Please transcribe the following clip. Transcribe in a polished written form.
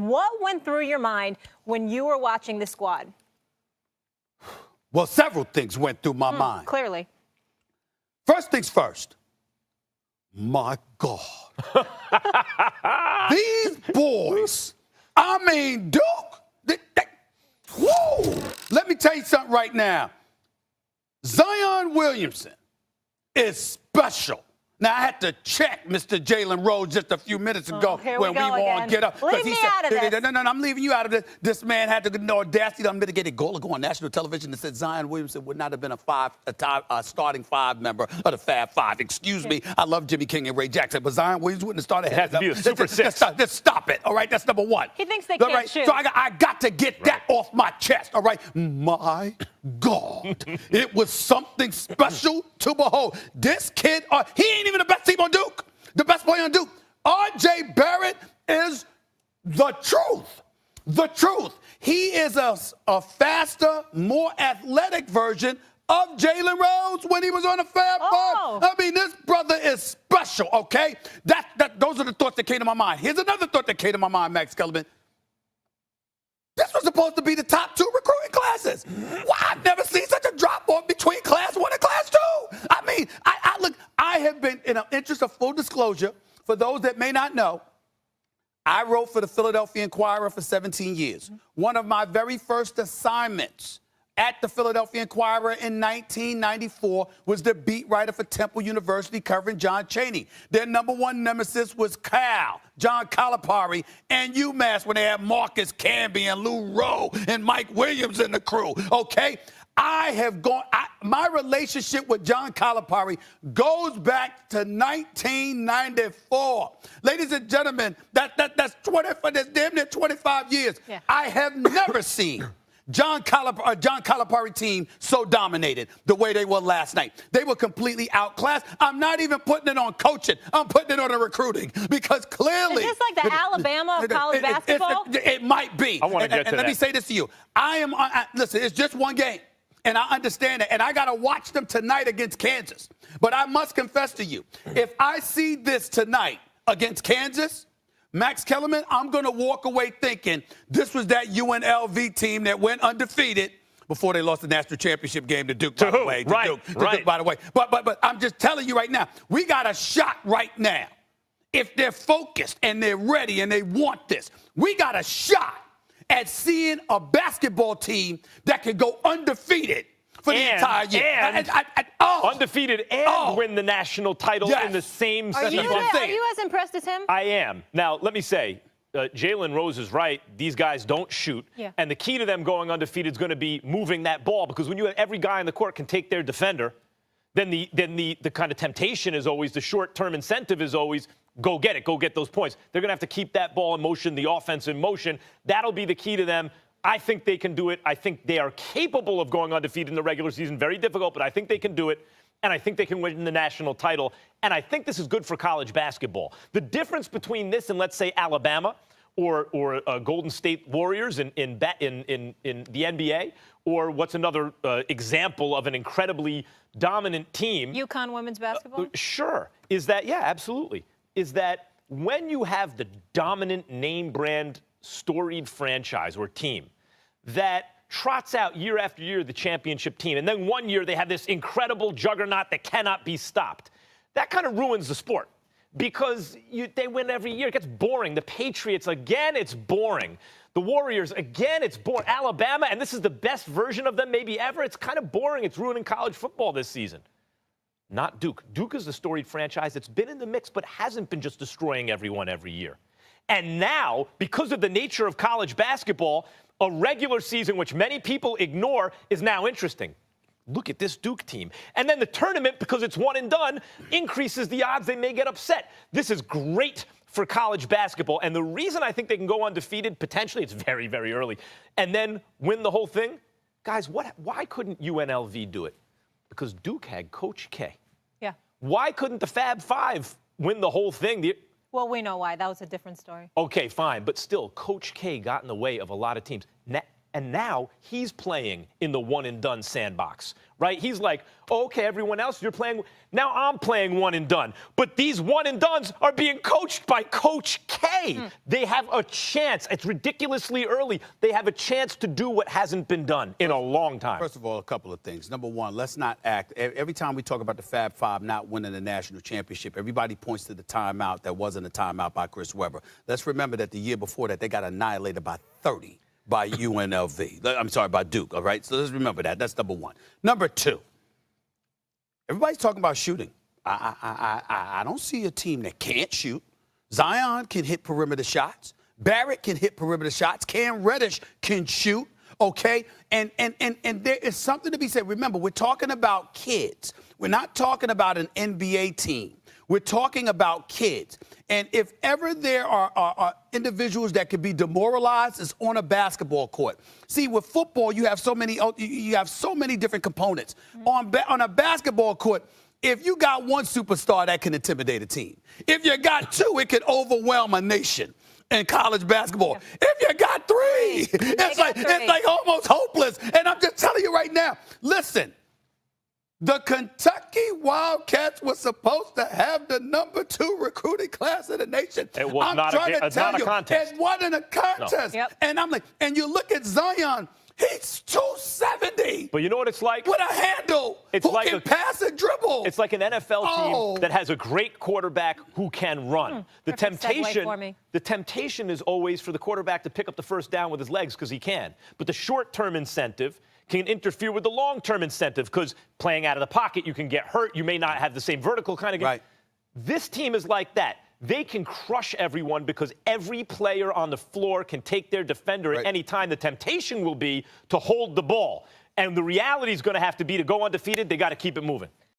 What went through your mind when you were watching the squad? Well, several things went through my mind. Clearly. First things first. My God. These boys, I mean, Duke, whoa. Let me tell you something right now. Zion Williamson is special. Now, I had to check Mr. Jalen Rose just a few minutes ago when we won't get up. Leave me out of this. No, I'm leaving you out of this. This man had the audacity to unmitigated goal to go on national television and said Zion Williamson would not have been a starting five member of the Fab Five. Excuse me, I love Jimmy King and Ray Jackson, but Zion Williams wouldn't have started. It has to be a Super Six. Just stop it, all right? That's number one. He thinks they can't shoot. So I got to get that off my chest, all right? My God, it was something special to behold. This kid, he ain't even the best team on Duke. The best player on Duke. R.J. Barrett is the truth. The truth. He is a faster, more athletic version of Jalen Rose when he was on the Fab Five. I mean, this brother is special, okay? Those are the thoughts that came to my mind. Here's another thought that came to my mind, Max Kellerman. This was supposed to be the top 2 recruiting classes. Well, I've never seen such a drop-off between class 1 and class 2. I mean, I have been, in the interest of full disclosure, for those that may not know, I wrote for the Philadelphia Inquirer for 17 years. One of my very first assignments at the Philadelphia Inquirer in 1994 was the beat writer for Temple University covering John Chaney. Their number one nemesis was John Calipari, and UMass when they had Marcus Camby and Lou Rowe and Mike Williams and the crew, okay? My relationship with John Calipari goes back to 1994. Ladies and gentlemen, that's damn near 25 years. Yeah. I have never seen John Calipari team so dominated the way they were last night. They were completely outclassed. I'm not even putting it on coaching. I'm putting it on the recruiting because clearly. Is this like the Alabama of college basketball? It might be. I want to get to that. Let me say this to you. Listen, it's just one game. And I understand it. And I got to watch them tonight against Kansas. But I must confess to you, if I see this tonight against Kansas, Max Kellerman, I'm going to walk away thinking this was that UNLV team that went undefeated before they lost the national championship game to Duke, by the way. Duke, by the way. But I'm just telling you right now, we got a shot right now. If they're focused and they're ready and they want this, we got a shot at seeing a basketball team that can go undefeated for the entire year. Undefeated and win the national title in the same season. Are you as impressed as him? I am. Now, let me say, Jalen Rose is right. These guys don't shoot. Yeah. And the key to them going undefeated is going to be moving that ball because when you have every guy on the court can take their defender, then the kind of temptation is always, the short-term incentive is always, go get it, go get those points. They're going to have to keep that ball in motion, the offense in motion. That'll be the key to them. I think they can do it. I think they are capable of going undefeated in the regular season. Very difficult, but I think they can do it. And I think they can win the national title. And I think this is good for college basketball. The difference between this and, let's say, Alabama or Golden State Warriors in the NBA, or what's another example of an incredibly dominant team. UConn women's basketball? Sure. Is that, yeah, absolutely. Is that when you have the dominant name brand storied franchise or team that trots out year after year the championship team, and then one year they have this incredible juggernaut that cannot be stopped, that kind of ruins the sport because they win every year. It gets boring. The Patriots, again, it's boring. The Warriors, again, it's boring. Alabama, and this is the best version of them maybe ever, it's kind of boring. It's ruining college football this season. Not Duke. Duke is the storied franchise that's been in the mix but hasn't been just destroying everyone every year. And now, because of the nature of college basketball, a regular season, which many people ignore, is now interesting. Look at this Duke team. And then the tournament, because it's one and done, increases the odds they may get upset. This is great for college basketball. And the reason I think they can go undefeated, potentially, it's very, very early, and then win the whole thing, guys, why couldn't UNLV do it? Because Duke had Coach K. Yeah. Why couldn't the Fab Five win the whole thing? Well, we know why. That was a different story. Okay, fine. But still, Coach K got in the way of a lot of teams. And now he's playing in the one-and-done sandbox, right? He's like, oh, okay, everyone else, you're playing. Now I'm playing one-and-done. But these one-and-dones are being coached by Coach K. They have a chance. It's ridiculously early. They have a chance to do what hasn't been done in a long time. First of all, a couple of things. Number one, let's not act. Every time we talk about the Fab Five not winning the national championship, everybody points to the timeout that wasn't a timeout by Chris Webber. Let's remember that the year before that, they got annihilated by 30 by UNLV. I'm sorry, by Duke, all right? So let's remember that. That's number one. Number two, everybody's talking about shooting. I don't see a team that can't shoot. Zion can hit perimeter shots. Barrett can hit perimeter shots. Cam Reddish can shoot, okay? And there is something to be said. Remember, we're talking about kids. We're not talking about an NBA team. We're talking about kids. And if ever there are individuals that could be demoralized, it's on a basketball court. See, with football, you have so many different components. On a basketball court, if you got one superstar, that can intimidate a team. If you got two, it can overwhelm a nation in college basketball. If you got three, it's like almost hopeless. And I'm just telling you right now, listen. The Kentucky Wildcats were supposed to have the number 2 recruiting class in the nation. It was not a contest. It wasn't a contest. No. Yep. And I'm like, and you look at Zion, he's 270. But you know what it's like? With a handle. Who can pass and dribble. It's like an NFL team that has a great quarterback who can run. The temptation is always for the quarterback to pick up the first down with his legs because he can. But the short-term incentive can interfere with the long-term incentive because playing out of the pocket, you can get hurt. You may not have the same vertical kind of game. Right. This team is like that. They can crush everyone because every player on the floor can take their defender at any time. The temptation will be to hold the ball. And the reality is going to have to be to go undefeated, they got to keep it moving.